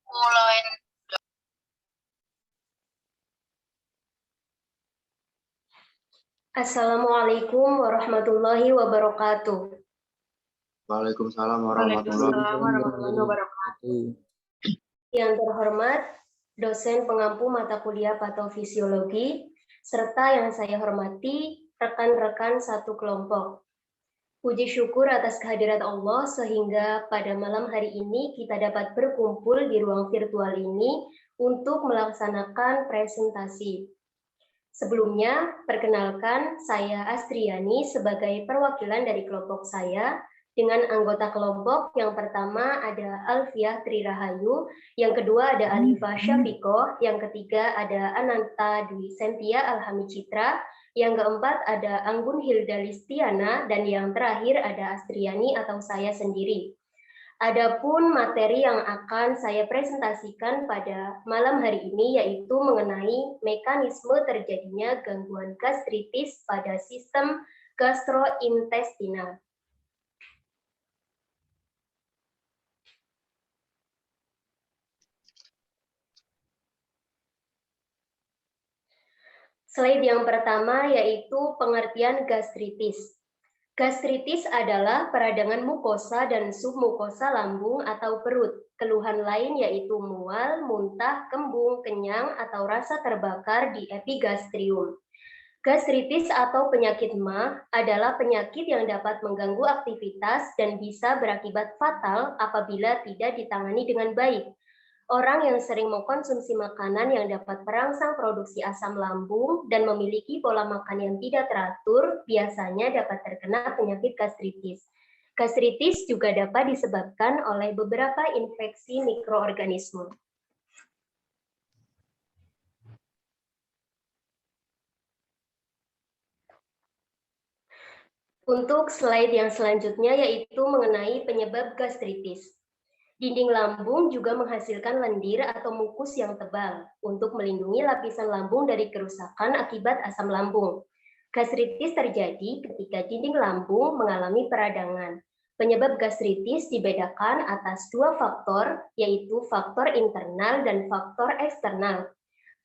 Mulai. Assalamualaikum warahmatullahi wabarakatuh. Waalaikumsalam warahmatullahi wabarakatuh. Yang terhormat, dosen pengampu mata kuliah patofisiologi, serta yang saya hormati, rekan-rekan satu kelompok. Puji syukur atas kehadirat Allah sehingga pada malam hari ini kita dapat berkumpul di ruang virtual ini untuk melaksanakan presentasi. Sebelumnya, perkenalkan saya Astriani sebagai perwakilan dari kelompok saya dengan anggota kelompok yang pertama ada Alfiah Trirahayu, yang kedua ada Alifah Syafiko, yang ketiga ada Ananta Dwi Sentia Alhamid Citra, yang keempat ada Anggun Hilda Listiana, dan yang terakhir ada Astriani atau saya sendiri. Adapun materi yang akan saya presentasikan pada malam hari ini yaitu mengenai mekanisme terjadinya gangguan gastritis pada sistem gastrointestinal. Slide yang pertama yaitu pengertian gastritis. Gastritis adalah peradangan mukosa dan submukosa lambung atau perut. Keluhan lain yaitu mual, muntah, kembung, kenyang, atau rasa terbakar di epigastrium. Gastritis atau penyakit MA adalah penyakit yang dapat mengganggu aktivitas dan bisa berakibat fatal apabila tidak ditangani dengan baik. Orang yang sering mengkonsumsi makanan yang dapat merangsang produksi asam lambung dan memiliki pola makan yang tidak teratur biasanya dapat terkena penyakit gastritis. Gastritis juga dapat disebabkan oleh beberapa infeksi mikroorganisme. Untuk slide yang selanjutnya yaitu mengenai penyebab gastritis. Dinding lambung juga menghasilkan lendir atau mukus yang tebal untuk melindungi lapisan lambung dari kerusakan akibat asam lambung. Gastritis terjadi ketika dinding lambung mengalami peradangan. Penyebab gastritis dibedakan atas dua faktor, yaitu faktor internal dan faktor eksternal.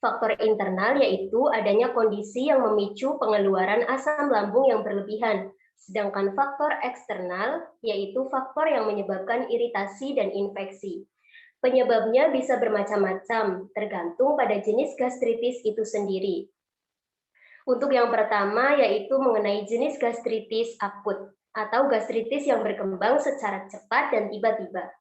Faktor internal yaitu adanya kondisi yang memicu pengeluaran asam lambung yang berlebihan, sedangkan faktor eksternal yaitu faktor yang menyebabkan iritasi dan infeksi. Penyebabnya bisa bermacam-macam, tergantung pada jenis gastritis itu sendiri. Untuk yang pertama yaitu mengenai jenis gastritis akut atau gastritis yang berkembang secara cepat dan tiba-tiba.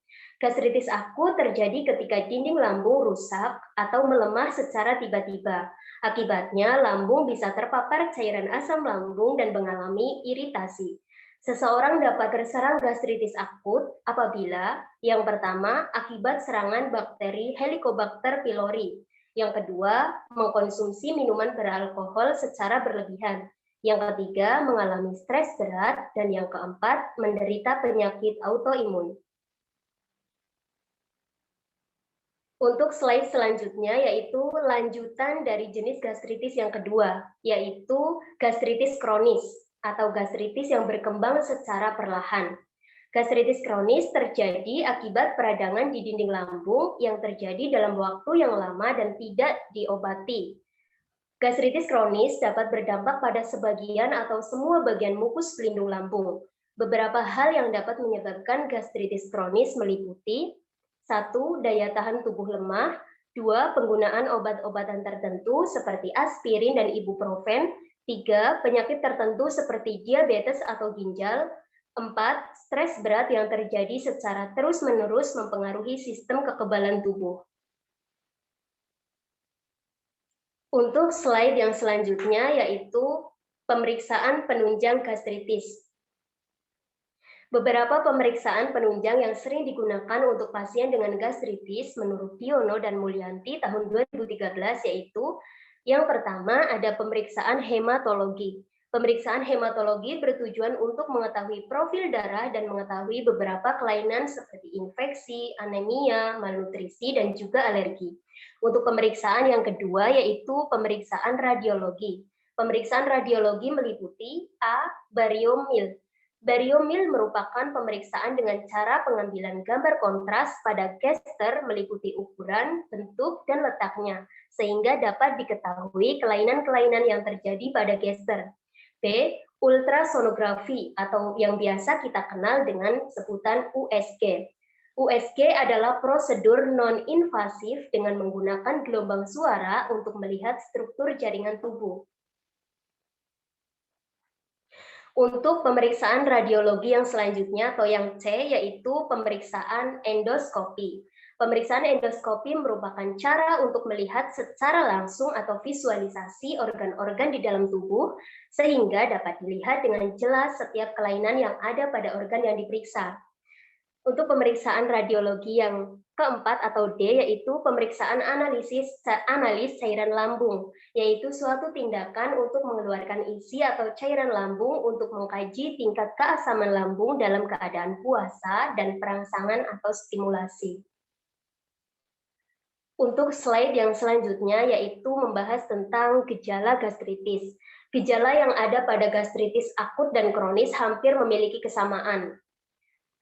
Gastritis akut terjadi ketika dinding lambung rusak atau melemah secara tiba-tiba. Akibatnya, lambung bisa terpapar cairan asam lambung dan mengalami iritasi. Seseorang dapat terserang gastritis akut apabila yang pertama akibat serangan bakteri Helicobacter pylori, yang kedua mengkonsumsi minuman beralkohol secara berlebihan, yang ketiga mengalami stres berat, dan yang keempat menderita penyakit autoimun. Untuk slide selanjutnya yaitu lanjutan dari jenis gastritis yang kedua, yaitu gastritis kronis atau gastritis yang berkembang secara perlahan. Gastritis kronis terjadi akibat peradangan di dinding lambung yang terjadi dalam waktu yang lama dan tidak diobati. Gastritis kronis dapat berdampak pada sebagian atau semua bagian mukus pelindung lambung. Beberapa hal yang dapat menyebabkan gastritis kronis meliputi 1. Daya tahan tubuh lemah. 2. Penggunaan obat-obatan tertentu seperti aspirin dan ibuprofen. 3. Penyakit tertentu seperti diabetes atau ginjal. 4. Stres berat yang terjadi secara terus-menerus mempengaruhi sistem kekebalan tubuh. Untuk slide yang selanjutnya yaitu pemeriksaan penunjang gastritis. Beberapa pemeriksaan penunjang yang sering digunakan untuk pasien dengan gastritis menurut Diono dan Mulyanti tahun 2013 yaitu yang pertama ada pemeriksaan hematologi. Pemeriksaan hematologi bertujuan untuk mengetahui profil darah dan mengetahui beberapa kelainan seperti infeksi, anemia, malnutrisi, dan juga alergi. Untuk pemeriksaan yang kedua yaitu pemeriksaan radiologi. Pemeriksaan radiologi meliputi A. Bariomil. Bariomil merupakan pemeriksaan dengan cara pengambilan gambar kontras pada gester meliputi ukuran, bentuk, dan letaknya, sehingga dapat diketahui kelainan-kelainan yang terjadi pada gester. B. Ultrasonografi atau yang biasa kita kenal dengan sebutan USG. USG adalah prosedur non-invasif dengan menggunakan gelombang suara untuk melihat struktur jaringan tubuh. Untuk pemeriksaan radiologi yang selanjutnya atau yang C, yaitu pemeriksaan endoskopi. Pemeriksaan endoskopi merupakan cara untuk melihat secara langsung atau visualisasi organ-organ di dalam tubuh sehingga dapat dilihat dengan jelas setiap kelainan yang ada pada organ yang diperiksa. Untuk pemeriksaan radiologi yang keempat atau D, yaitu pemeriksaan analis cairan lambung, yaitu suatu tindakan untuk mengeluarkan isi atau cairan lambung untuk mengkaji tingkat keasaman lambung dalam keadaan puasa dan perangsangan atau stimulasi. Untuk slide yang selanjutnya, yaitu membahas tentang gejala gastritis. Gejala yang ada pada gastritis akut dan kronis hampir memiliki kesamaan.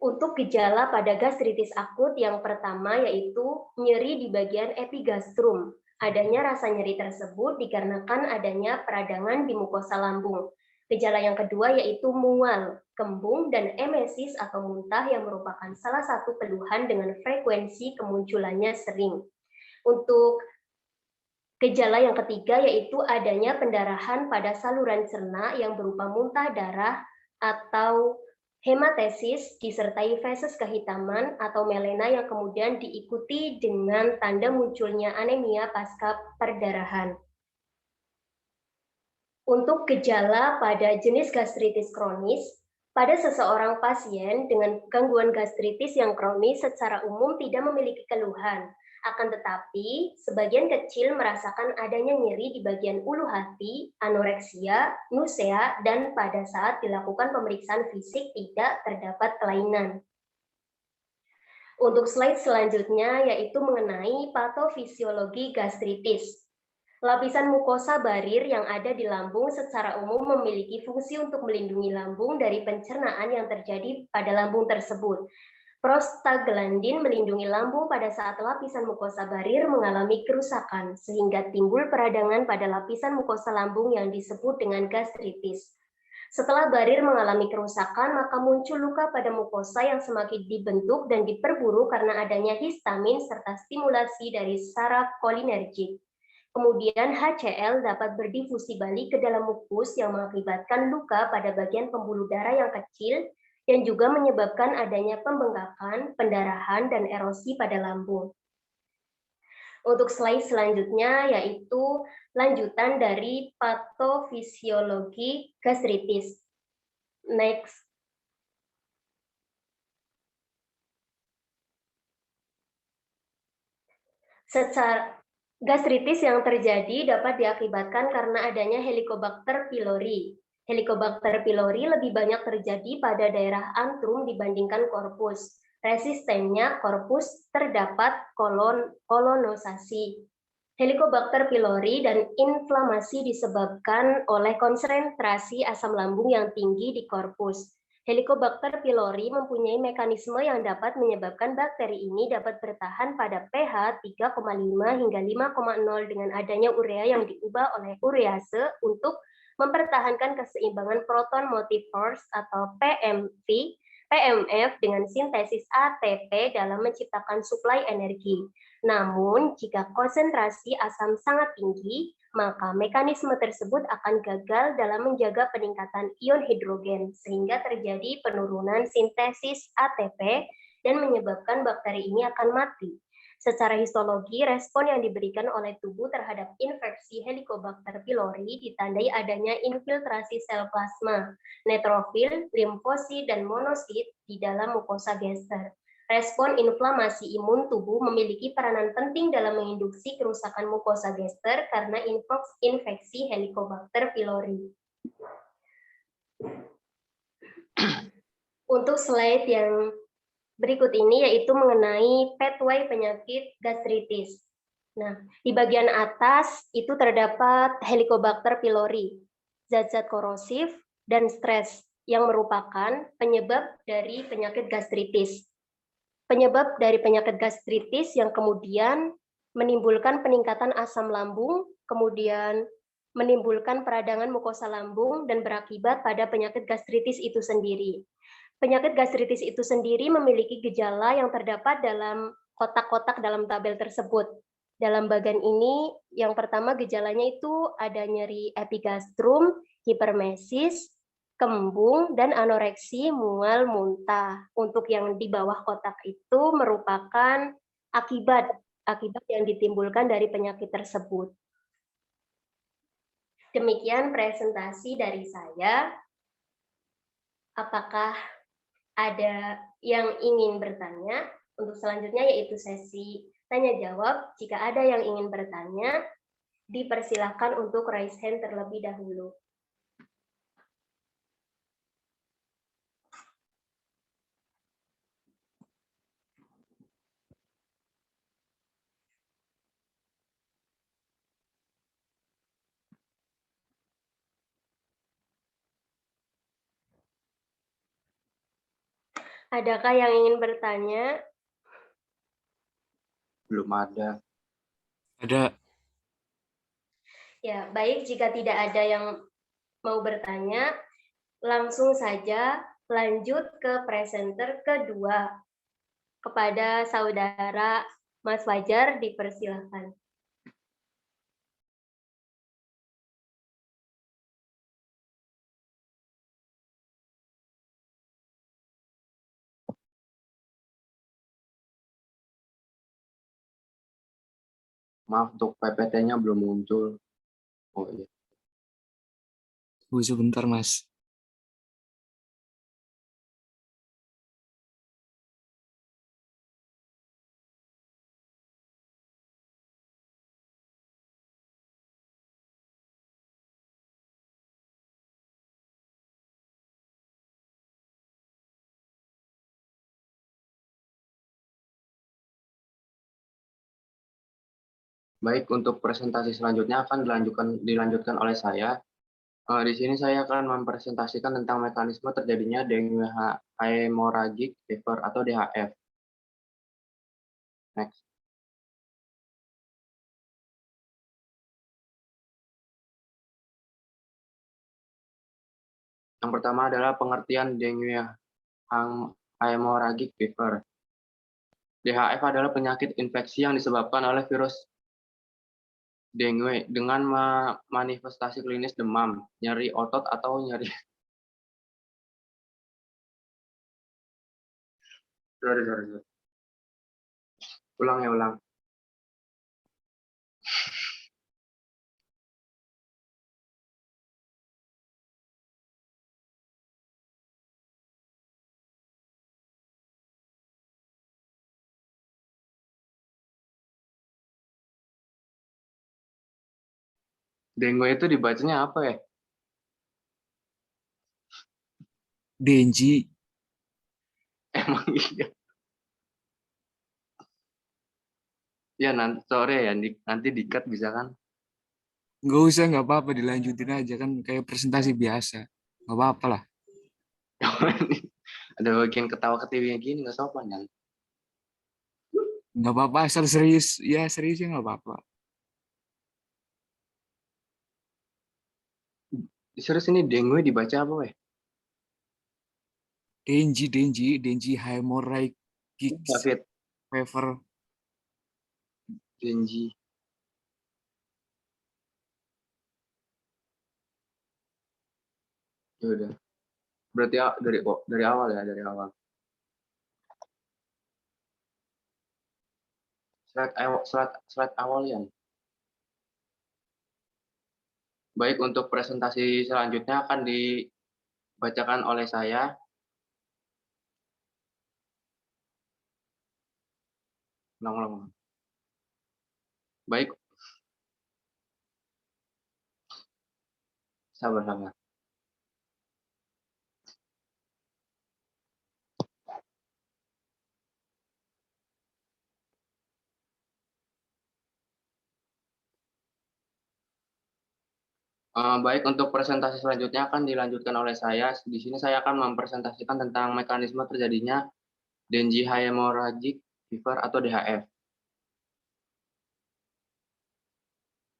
Untuk gejala pada gastritis akut yang pertama yaitu nyeri di bagian epigastrum. Adanya rasa nyeri tersebut dikarenakan adanya peradangan di mukosa lambung. Gejala yang kedua yaitu mual, kembung, dan emesis atau muntah yang merupakan salah satu keluhan dengan frekuensi kemunculannya sering. Untuk gejala yang ketiga yaitu adanya pendarahan pada saluran cerna yang berupa muntah darah atau hematesis disertai feses kehitaman atau melena yang kemudian diikuti dengan tanda munculnya anemia pasca perdarahan. Untuk gejala pada jenis gastritis kronis, pada seseorang pasien dengan gangguan gastritis yang kronis secara umum tidak memiliki keluhan. Akan tetapi, sebagian kecil merasakan adanya nyeri di bagian ulu hati, anoreksia, nausea, dan pada saat dilakukan pemeriksaan fisik tidak terdapat kelainan. Untuk slide selanjutnya yaitu mengenai patofisiologi gastritis. Lapisan mukosa barir yang ada di lambung secara umum memiliki fungsi untuk melindungi lambung dari pencernaan yang terjadi pada lambung tersebut. Prostaglandin melindungi lambung pada saat lapisan mukosa barir mengalami kerusakan, sehingga timbul peradangan pada lapisan mukosa lambung yang disebut dengan gastritis. Setelah barir mengalami kerusakan, maka muncul luka pada mukosa yang semakin dibentuk dan diperburuk karena adanya histamin serta stimulasi dari saraf kolinergik. Kemudian HCl dapat berdifusi balik ke dalam mukus yang mengakibatkan luka pada bagian pembuluh darah yang kecil dan juga menyebabkan adanya pembengkakan, pendarahan, dan erosi pada lambung. Untuk slide selanjutnya yaitu lanjutan dari patofisiologi gastritis. Next. Gastritis yang terjadi dapat diakibatkan karena adanya Helicobacter pylori. Helicobacter pylori lebih banyak terjadi pada daerah antrum dibandingkan korpus. Resistennya korpus terdapat kolonosasi. Helicobacter pylori dan inflamasi disebabkan oleh konsentrasi asam lambung yang tinggi di korpus. Helicobacter pylori mempunyai mekanisme yang dapat menyebabkan bakteri ini dapat bertahan pada pH 3,5 hingga 5,0 dengan adanya urea yang diubah oleh urease untuk mempertahankan keseimbangan proton motive force atau PMF dengan sintesis ATP dalam menciptakan suplai energi. Namun, jika konsentrasi asam sangat tinggi, maka mekanisme tersebut akan gagal dalam menjaga peningkatan ion hidrogen, sehingga terjadi penurunan sintesis ATP dan menyebabkan bakteri ini akan mati. Secara histologi, respon yang diberikan oleh tubuh terhadap infeksi Helicobacter pylori ditandai adanya infiltrasi sel plasma, neutrofil, limfosit, dan monosit di dalam mukosa gester. Respon inflamasi imun tubuh memiliki peranan penting dalam menginduksi kerusakan mukosa gester karena infeksi Helicobacter pylori. Untuk slide yang berikut ini yaitu mengenai pathway penyakit gastritis. Nah, di bagian atas itu terdapat Helicobacter pylori, zat-zat korosif dan stres yang merupakan penyebab dari penyakit gastritis. Penyebab dari penyakit gastritis yang kemudian menimbulkan peningkatan asam lambung, kemudian menimbulkan peradangan mukosa lambung dan berakibat pada penyakit gastritis itu sendiri. Penyakit gastritis itu sendiri memiliki gejala yang terdapat dalam kotak-kotak dalam tabel tersebut. Dalam bagian ini, yang pertama gejalanya itu ada nyeri epigastrum, hipermesis, kembung, dan anoreksi, mual, muntah. Untuk yang di bawah kotak itu merupakan akibat yang ditimbulkan dari penyakit tersebut. Demikian presentasi dari saya. Apakah ada yang ingin bertanya? Untuk selanjutnya yaitu sesi tanya jawab. Jika ada yang ingin bertanya, dipersilakan untuk raise hand terlebih dahulu. Adakah yang ingin bertanya? Belum ada. Ada. Ya, baik. Jika tidak ada yang mau bertanya, langsung saja lanjut ke presenter kedua. Kepada saudara Mas Fajar, dipersilakan. Maaf, untuk PPT-nya belum muncul. Oh iya. Tunggu sebentar, Mas. Baik, untuk presentasi selanjutnya akan dilanjutkan oleh saya. Di sini saya akan mempresentasikan tentang mekanisme terjadinya dengue hemorrhagic fever atau DHF. Next. Yang pertama adalah pengertian dengue hemorrhagic fever. DHF adalah penyakit infeksi yang disebabkan oleh virus dengue dengan manifestasi klinis demam, nyeri otot atau nyeri. Sorry. Ulang. Dengue itu dibacanya apa ya? Denji. Emang iya. Ya nanti sore ya, nanti di-cut bisa kan? Nggak usah, nggak apa-apa. Dilanjutin aja kan kayak presentasi biasa. Nggak apa-apa lah. Ada bagian ketawa-ketiwinya gini, nggak sopan kan? Nggak apa-apa, asal serius. Ya, serius ya nggak apa-apa. Serius ini dengue dibaca apa weh? Denji hemorrhagic David, fever. Denji. Ya udah. Berarti dari awal ya, dari awal. Slide awal ya. Baik, untuk presentasi selanjutnya akan dibacakan oleh saya. Ulang. Baik. Sabar. Baik, untuk presentasi selanjutnya akan dilanjutkan oleh saya. Di sini saya akan mempresentasikan tentang mekanisme terjadinya Dengue Hemorrhagic Fever atau DHF.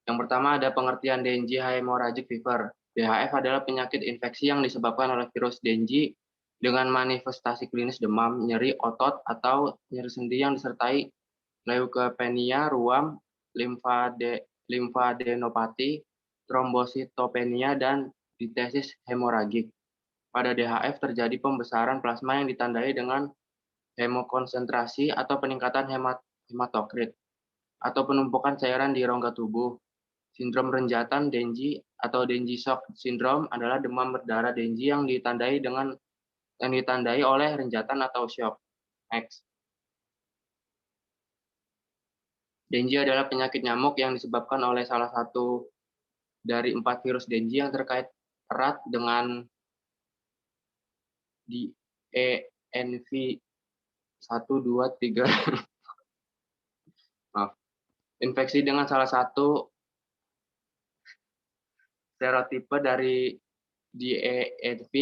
Yang pertama ada pengertian Dengue Hemorrhagic Fever. DHF adalah penyakit infeksi yang disebabkan oleh virus Dengue dengan manifestasi klinis demam, nyeri otot, atau nyeri sendi yang disertai leukopenia, ruam, limfadenopati, trombositopenia, dan distesis hemoragik. Pada DHF terjadi pembesaran plasma yang ditandai dengan hemokonsentrasi atau peningkatan hematokrit atau penumpukan cairan di rongga tubuh. Sindrom renjatan Dengue atau Dengue shock syndrome adalah demam berdarah Dengue yang ditandai oleh renjatan atau shock. Next. Dengue adalah penyakit nyamuk yang disebabkan oleh salah satu dari 4 virus Dengue yang terkait erat dengan DENV 1, 2, 3. Maaf. Infeksi dengan salah satu serotipe dari DENV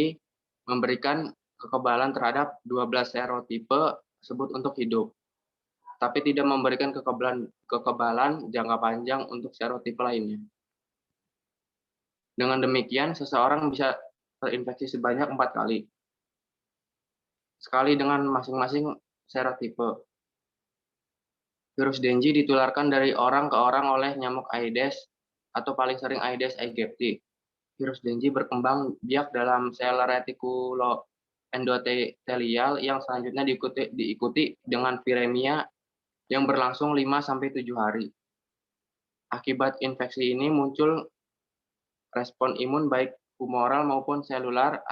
memberikan kekebalan terhadap 12 serotipe tersebut untuk hidup, tapi tidak memberikan kekebalan jangka panjang untuk serotipe lainnya. Dengan demikian, seseorang bisa terinfeksi sebanyak 4 kali, sekali dengan masing-masing serotipe. Virus Dengue ditularkan dari orang ke orang oleh nyamuk Aedes atau paling sering Aedes aegypti. Virus Dengue berkembang biak dalam sel retikuloendotelial yang selanjutnya diikuti dengan viremia yang berlangsung 5-7 hari. Akibat infeksi ini muncul respon imun baik humoral maupun selular,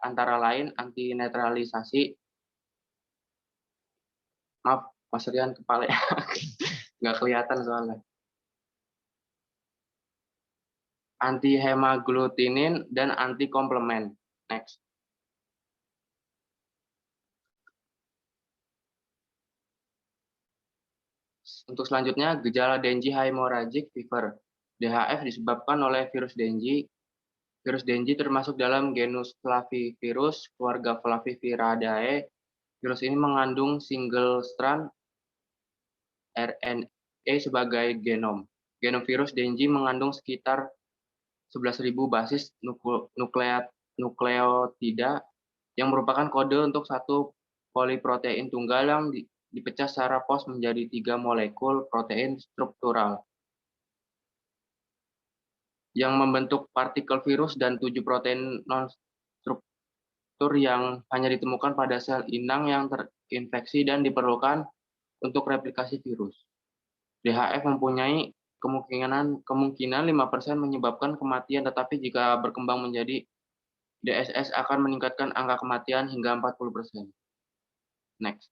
antara lain antinetralisasi. Maaf, Mas Rian, kepala nggak kelihatan soalnya. Antihemaglutinin dan antikomplement. Next. Untuk selanjutnya, gejala Dengue Hemorrhagic Fever. DHF disebabkan oleh virus Dengue. Virus Dengue termasuk dalam genus Flavivirus, keluarga Flaviviridae. Virus ini mengandung single strand RNA sebagai genom. Genom virus Dengue mengandung sekitar 11.000 basis nukleotida yang merupakan kode untuk satu poliprotein tunggal yang dipecah secara pos menjadi 3 molekul protein struktural yang membentuk partikel virus dan 7 protein non-struktur yang hanya ditemukan pada sel inang yang terinfeksi dan diperlukan untuk replikasi virus. DHF mempunyai kemungkinan 5% menyebabkan kematian, tetapi jika berkembang menjadi DSS akan meningkatkan angka kematian hingga 40%. Next.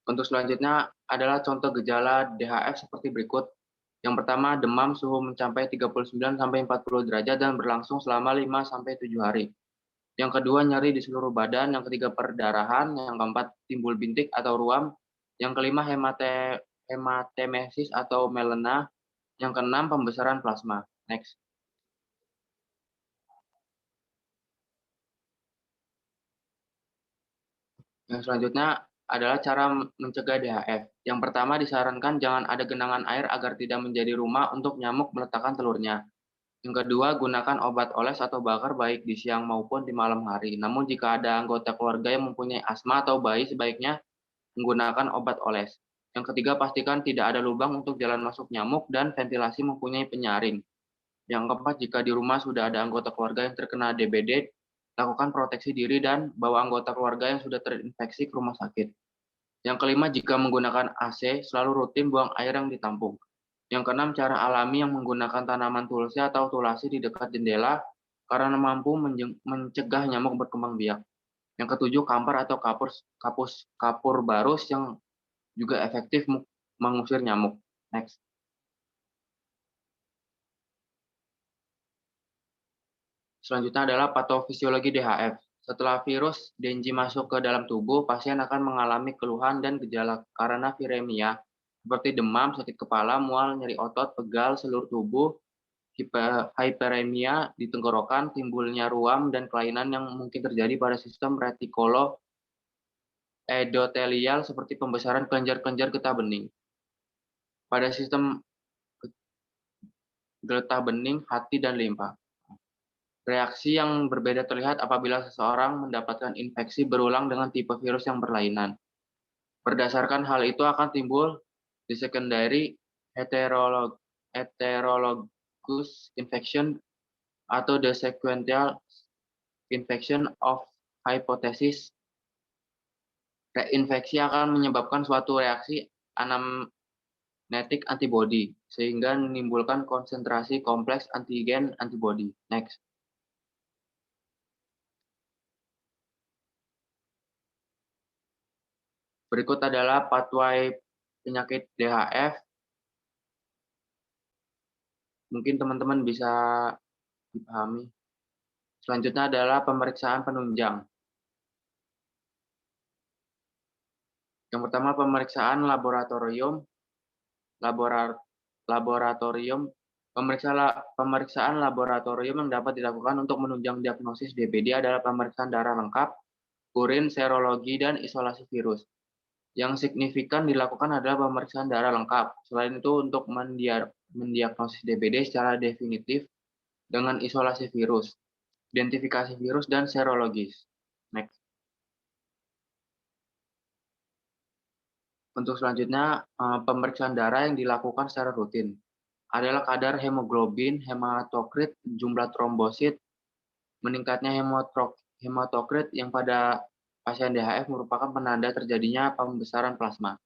Untuk selanjutnya adalah contoh gejala DHF seperti berikut. Yang pertama, demam suhu mencapai 39-40 derajat dan berlangsung selama 5-7 hari. Yang kedua, nyeri di seluruh badan. Yang ketiga, perdarahan. Yang keempat, timbul bintik atau ruam. Yang kelima, hematemesis atau melena. Yang keenam, pembesaran plasma. Next. Yang selanjutnya adalah cara mencegah DHF. Yang pertama, disarankan jangan ada genangan air agar tidak menjadi rumah untuk nyamuk meletakkan telurnya. Yang kedua, gunakan obat oles atau bakar baik di siang maupun di malam hari. Namun jika ada anggota keluarga yang mempunyai asma atau bayi, sebaiknya menggunakan obat oles. Yang ketiga, pastikan tidak ada lubang untuk jalan masuk nyamuk dan ventilasi mempunyai penyaring. Yang keempat, jika di rumah sudah ada anggota keluarga yang terkena DBD, lakukan proteksi diri dan bawa anggota keluarga yang sudah terinfeksi ke rumah sakit. Yang kelima, jika menggunakan AC, selalu rutin buang air yang ditampung. Yang keenam, cara alami yang menggunakan tanaman tulsi atau tulasi di dekat jendela karena mampu mencegah nyamuk berkembang biak. Yang ketujuh, kampar atau kapur barus yang juga efektif mengusir nyamuk. Next. Selanjutnya adalah patofisiologi DHF. Setelah virus Dengue masuk ke dalam tubuh, pasien akan mengalami keluhan dan gejala karena viremia, seperti demam, sakit kepala, mual, nyeri otot, pegal seluruh tubuh, hyperemia di tenggorokan, timbulnya ruam dan kelainan yang mungkin terjadi pada sistem retikulo endotelial seperti pembesaran kelenjar-kelenjar getah bening. Pada sistem getah bening, hati, dan limpa. Reaksi yang berbeda terlihat apabila seseorang mendapatkan infeksi berulang dengan tipe virus yang berlainan. Berdasarkan hal itu akan timbul di secondary heterologous infection atau the sequential infection of hypothesis. Reinfeksi akan menyebabkan suatu reaksi anamnetik antibody sehingga menimbulkan konsentrasi kompleks antigen antibody. Next. Berikut adalah pathway penyakit DHF. Mungkin teman-teman bisa dipahami. Selanjutnya adalah pemeriksaan penunjang. Yang pertama pemeriksaan laboratorium. Pemeriksaan laboratorium yang dapat dilakukan untuk menunjang diagnosis DBD adalah pemeriksaan darah lengkap, urin, serologi, dan isolasi virus. Yang signifikan dilakukan adalah pemeriksaan darah lengkap. Selain itu, untuk mendiagnosis DBD secara definitif dengan isolasi virus, identifikasi virus, dan serologis. Next. Untuk selanjutnya, pemeriksaan darah yang dilakukan secara rutin adalah kadar hemoglobin, hematokrit, jumlah trombosit, meningkatnya hematokrit yang pada pasien DHF merupakan penanda terjadinya pembesaran plasma.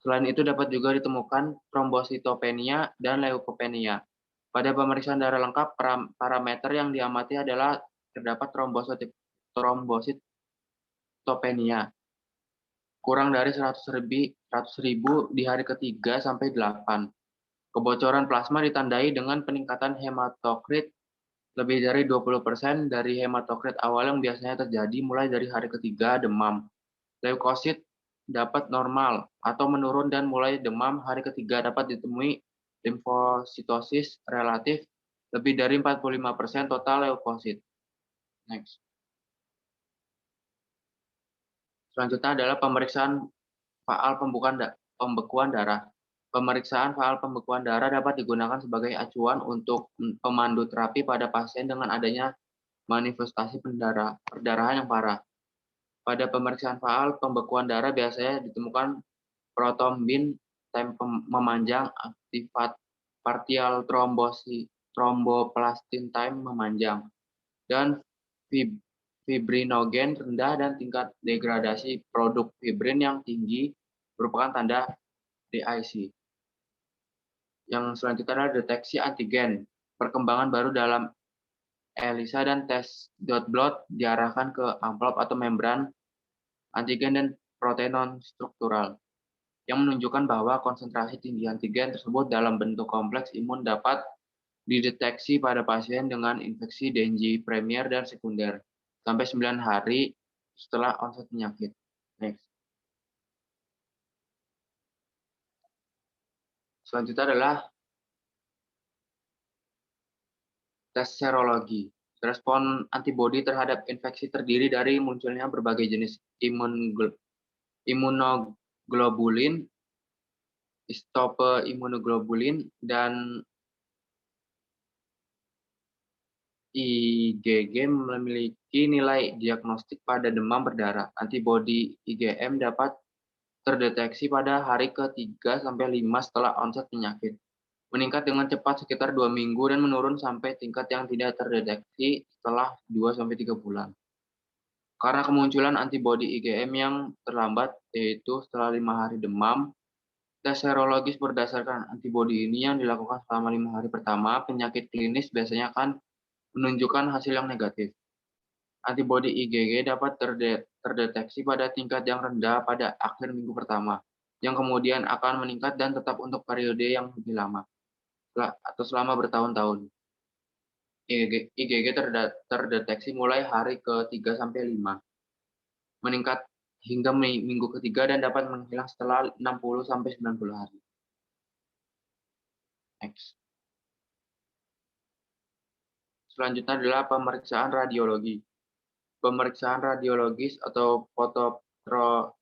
Selain itu dapat juga ditemukan trombositopenia dan leukopenia. Pada pemeriksaan darah lengkap, parameter yang diamati adalah terdapat trombositopenia kurang dari 100.000 di hari ketiga sampai 8. Kebocoran plasma ditandai dengan peningkatan hematokrit lebih dari 20% dari hematokrit awal yang biasanya terjadi mulai dari hari ketiga demam. Leukosit dapat normal atau menurun dan mulai demam hari ketiga dapat ditemui limfositosis relatif lebih dari 45% total leukosit. Next. Selanjutnya adalah pemeriksaan faal pembekuan darah. Pemeriksaan faal pembekuan darah dapat digunakan sebagai acuan untuk pemandu terapi pada pasien dengan adanya manifestasi perdarahan yang parah. Pada pemeriksaan faal pembekuan darah biasanya ditemukan protombin time memanjang, aktifat partial tromboplastin time memanjang, dan fibrinogen rendah dan tingkat degradasi produk fibrin yang tinggi merupakan tanda DIC. Yang selanjutnya adalah deteksi antigen. Perkembangan baru dalam ELISA dan tes dot-blot diarahkan ke amplop atau membran antigen dan protein non-struktural yang menunjukkan bahwa konsentrasi tinggi antigen tersebut dalam bentuk kompleks imun dapat dideteksi pada pasien dengan infeksi Dengue primer dan sekunder sampai 9 hari setelah onset penyakit. Next. Selanjutnya adalah tes serologi. Respon antibodi terhadap infeksi terdiri dari munculnya berbagai jenis imunoglobulin, istope-imunoglobulin, dan IgG memiliki nilai diagnostik pada demam berdarah. Antibodi IgM dapat terdeteksi pada hari ke-3-5 setelah onset penyakit. Meningkat dengan cepat sekitar 2 minggu dan menurun sampai tingkat yang tidak terdeteksi setelah 2-3 bulan. Karena kemunculan antibodi IgM yang terlambat, yaitu setelah 5 hari demam, tes serologis berdasarkan antibodi ini yang dilakukan selama 5 hari pertama, penyakit klinis biasanya akan menunjukkan hasil yang negatif. Antibodi IgG dapat terdeteksi pada tingkat yang rendah pada akhir minggu pertama, yang kemudian akan meningkat dan tetap untuk periode yang lebih lama, atau selama bertahun-tahun. IgG terdeteksi mulai hari ke-3 sampai 5, meningkat hingga minggu ketiga dan dapat menghilang setelah 60 sampai 90 hari. Next. Selanjutnya adalah pemeriksaan radiologi. Pemeriksaan radiologis atau fototoraks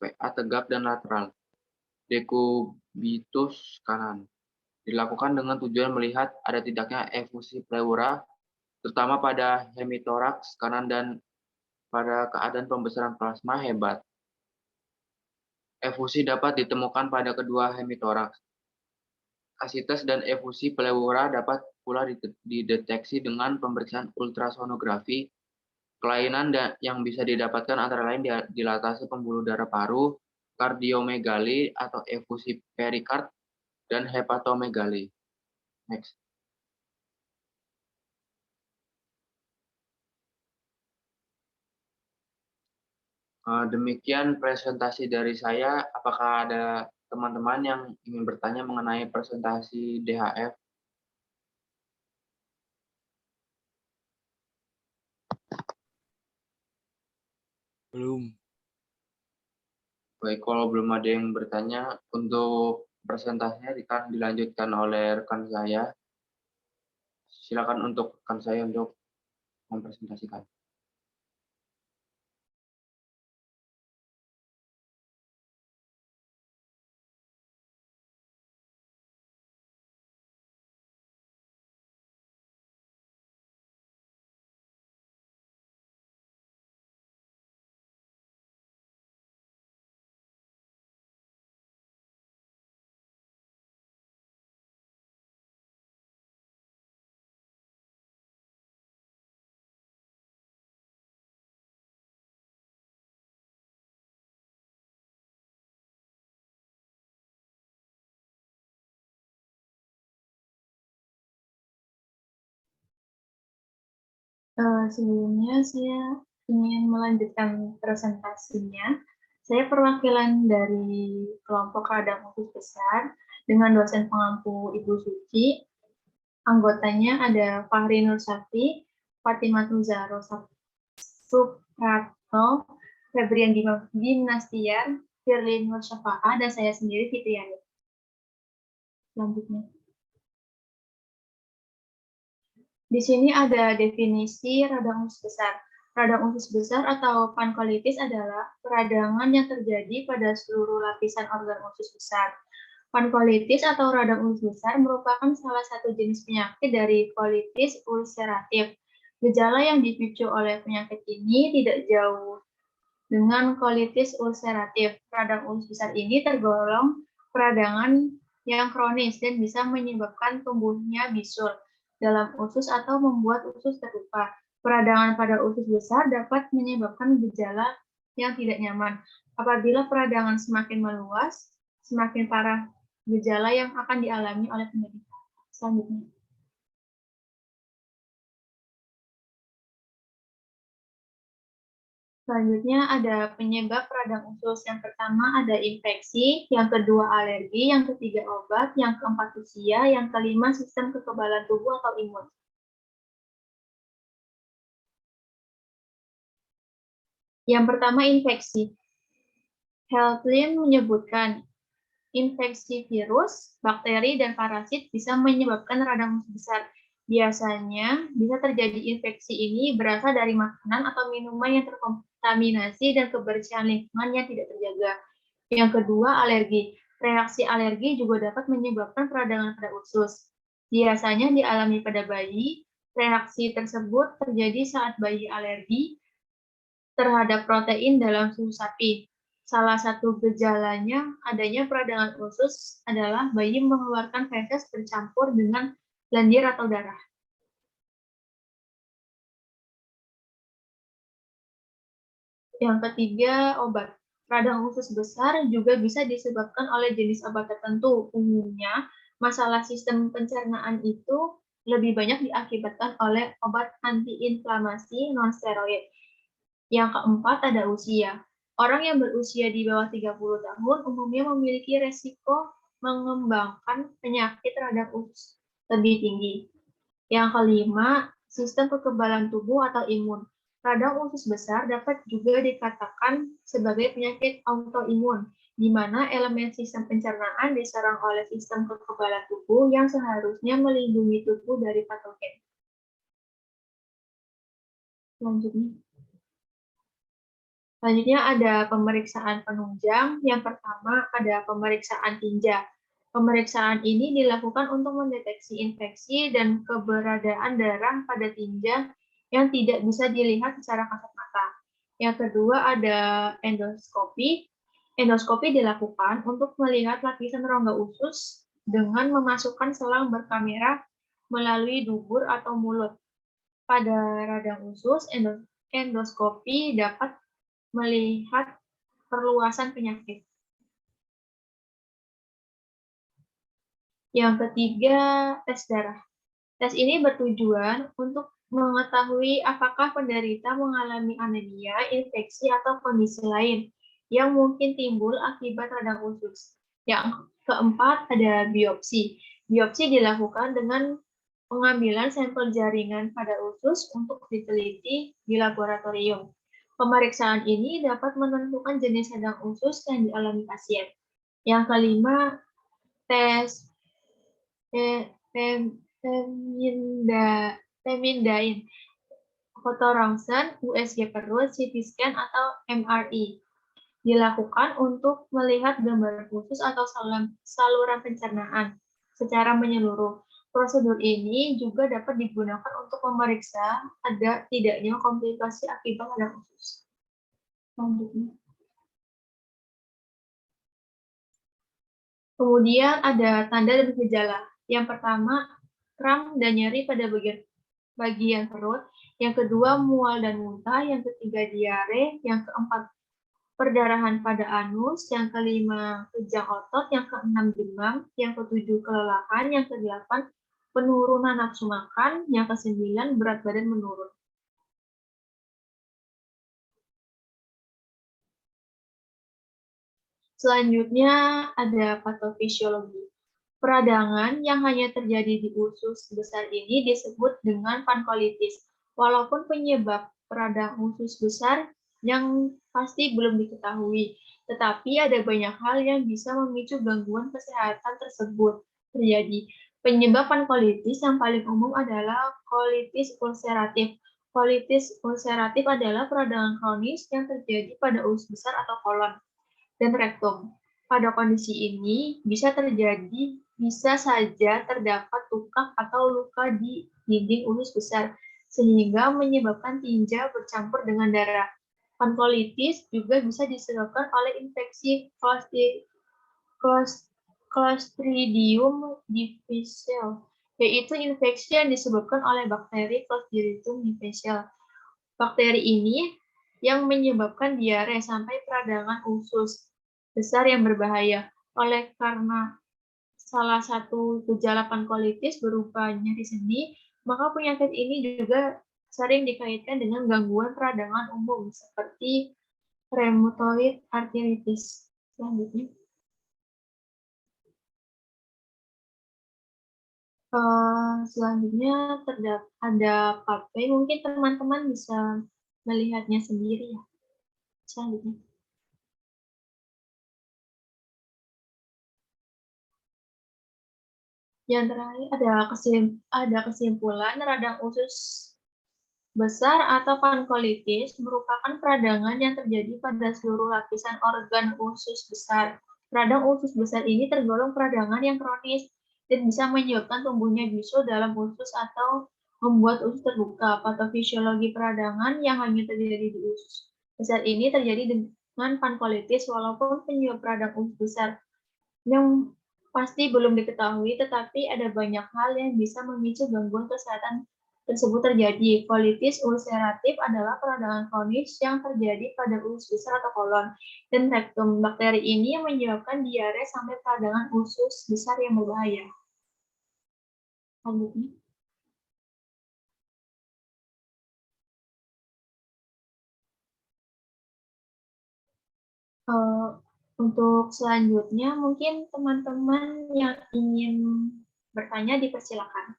PA tegak dan lateral, dekubitus kanan, dilakukan dengan tujuan melihat ada tidaknya efusi pleura, terutama pada hemitoraks kanan dan pada keadaan pembesaran plasma hebat. Efusi dapat ditemukan pada kedua hemitoraks. Asites dan efusi pleura dapat pula dideteksi dengan pemeriksaan ultrasonografi. Kelainan yang bisa didapatkan antara lain dilatasi pembuluh darah paru, kardiomegali atau efusi perikard, dan hepatomegali. Next. Demikian presentasi dari saya. Apakah ada teman-teman yang ingin bertanya mengenai presentasi DHF? Belum. Baik, kalau belum ada yang bertanya, untuk presentasinya akan dilanjutkan oleh rekan saya. Silakan untuk rekan saya untuk mempresentasikan. Sebelumnya saya ingin melanjutkan presentasinya. Saya perwakilan dari kelompok radang usus besar dengan dosen pengampu Ibu Suci. Anggotanya ada Fahri Nur Safi, Fatimah Zahro Suprato, Febrian Gimnastiar, Firlin Nur Syafa'ah, dan saya sendiri Fitriani. Selanjutnya. Di sini ada definisi radang usus besar. Radang usus besar atau pankolitis adalah peradangan yang terjadi pada seluruh lapisan organ usus besar. Pankolitis atau radang usus besar merupakan salah satu jenis penyakit dari kolitis ulseratif. Gejala yang dipicu oleh penyakit ini tidak jauh dengan kolitis ulseratif. Radang usus besar ini tergolong peradangan yang kronis dan bisa menyebabkan tumbuhnya bisul dalam usus atau membuat usus terluka. Peradangan pada usus besar dapat menyebabkan gejala yang tidak nyaman. Apabila peradangan semakin meluas, semakin parah gejala yang akan dialami oleh penderita. Selanjutnya. Selanjutnya ada penyebab radang usus. Yang pertama ada infeksi, yang kedua alergi, yang ketiga obat, yang keempat usia, yang kelima sistem kekebalan tubuh atau imun. Yang pertama infeksi. Healthline menyebutkan infeksi virus, bakteri, dan parasit bisa menyebabkan radang usus besar. Biasanya bisa terjadi infeksi ini berasal dari makanan atau minuman yang terkontaminasi dan kebersihan lingkungan yang tidak terjaga. Yang kedua, alergi. Reaksi alergi juga dapat menyebabkan peradangan pada usus. Biasanya dialami pada bayi. Reaksi tersebut terjadi saat bayi alergi terhadap protein dalam susu sapi. Salah satu gejalanya adanya peradangan usus adalah bayi mengeluarkan feses bercampur dengan lendir atau darah. Yang ketiga, obat. Radang usus besar juga bisa disebabkan oleh jenis obat tertentu. Umumnya, masalah sistem pencernaan itu lebih banyak diakibatkan oleh obat antiinflamasi non-steroid. Yang keempat ada usia. Orang yang berusia di bawah 30 tahun umumnya memiliki resiko mengembangkan penyakit radang usus lebih tinggi. Yang kelima, sistem kekebalan tubuh atau imun. Radang usus besar dapat juga dikatakan sebagai penyakit autoimun, di mana elemen sistem pencernaan diserang oleh sistem kekebalan tubuh yang seharusnya melindungi tubuh dari patogen. Selanjutnya ada pemeriksaan penunjang. Yang pertama ada pemeriksaan tinja. Pemeriksaan ini dilakukan untuk mendeteksi infeksi dan keberadaan darah pada tinja yang tidak bisa dilihat secara kasat mata. Yang kedua ada endoskopi. Endoskopi dilakukan untuk melihat lapisan rongga usus dengan memasukkan selang berkamera melalui dubur atau mulut. Pada radang usus, endoskopi dapat melihat perluasan penyakit. Yang ketiga, tes darah. Tes ini bertujuan untuk mengetahui apakah penderita mengalami anemia, infeksi, atau kondisi lain yang mungkin timbul akibat radang usus. Yang keempat, ada biopsi. Biopsi dilakukan dengan pengambilan sampel jaringan pada usus untuk diteliti di laboratorium. Pemeriksaan ini dapat menentukan jenis radang usus yang dialami pasien. Yang kelima, tes femindain, foto ronsen, USG perut, CT scan, atau MRI. Dilakukan untuk melihat gambaran usus atau saluran pencernaan secara menyeluruh. Prosedur ini juga dapat digunakan untuk memeriksa ada tidaknya komplikasi akibat radang usus. Selanjutnya. Kemudian ada tanda dan gejala. Yang pertama, kram dan nyeri pada bagian perut. Yang kedua, mual dan muntah. Yang ketiga, diare. Yang keempat, perdarahan pada anus. Yang kelima, kejang otot. Yang keenam, demam. Yang ketujuh, kelelahan. Yang kedelapan, penurunan nafsu makan. Yang kesembilan, berat badan menurun. Selanjutnya ada patofisiologi. Peradangan yang hanya terjadi di usus besar ini disebut dengan pankolitis. Walaupun penyebab peradang usus besar yang pasti belum diketahui, tetapi ada banyak hal yang bisa memicu gangguan kesehatan tersebut terjadi. Penyebab pankolitis yang paling umum adalah kolitis ulceratif. Kolitis ulceratif adalah peradangan kronis yang terjadi pada usus besar atau kolon dan rektum. Pada kondisi ini bisa saja terdapat tukak atau luka di dinding usus besar, sehingga menyebabkan tinja bercampur dengan darah. Pankolitis juga bisa disebabkan oleh infeksi Clostridium difficile, yaitu infeksi yang disebabkan oleh bakteri Clostridium difficile. Bakteri ini yang menyebabkan diare sampai peradangan usus besar yang berbahaya. Oleh karena salah satu gejala pankolitis berupa nyeri sendi, maka penyakit ini juga sering dikaitkan dengan gangguan peradangan umum seperti rheumatoid arthritis. Selanjutnya. Selanjutnya ada pathway, mungkin teman-teman bisa melihatnya sendiri ya. Selanjutnya. Yang terakhir ada kesimpulan radang usus besar atau pankolitis merupakan peradangan yang terjadi pada seluruh lapisan organ usus besar. Radang usus besar ini tergolong peradangan yang kronis dan bisa menyebabkan tumbuhnya bisul dalam usus atau membuat usus terbuka. Patofisiologi peradangan yang hanya terjadi di usus besar ini terjadi dengan pankolitis, walaupun penyebab radang usus besar yang pasti belum diketahui, tetapi ada banyak hal yang bisa memicu gangguan kesehatan tersebut terjadi. Kolitis ulceratif adalah peradangan kronis yang terjadi pada usus besar atau kolon dan rektum. Bakteri ini yang menyebabkan diare sampai peradangan usus besar yang berbahaya. Lanjutnya. Untuk selanjutnya, mungkin teman-teman yang ingin bertanya dipersilakan.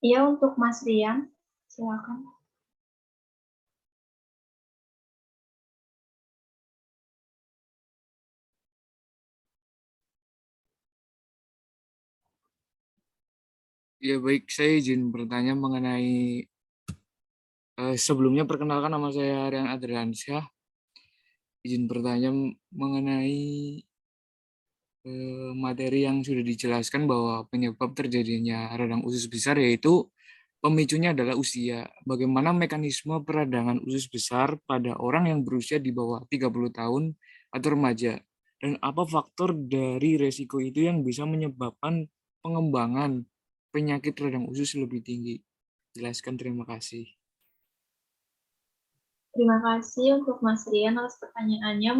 Iya, untuk Mas Rian, silakan. Ya baik, saya izin bertanya mengenai sebelumnya perkenalkan nama saya Rian Adriansyah. Izin bertanya mengenai materi yang sudah dijelaskan bahwa penyebab terjadinya radang usus besar yaitu pemicunya adalah usia. Bagaimana mekanisme peradangan usus besar pada orang yang berusia di bawah 30 tahun atau remaja? Dan apa faktor dari resiko itu yang bisa menyebabkan pengembangan penyakit radang usus lebih tinggi? Jelaskan, terima kasih. Terima kasih untuk Mas Rian atas pertanyaannya.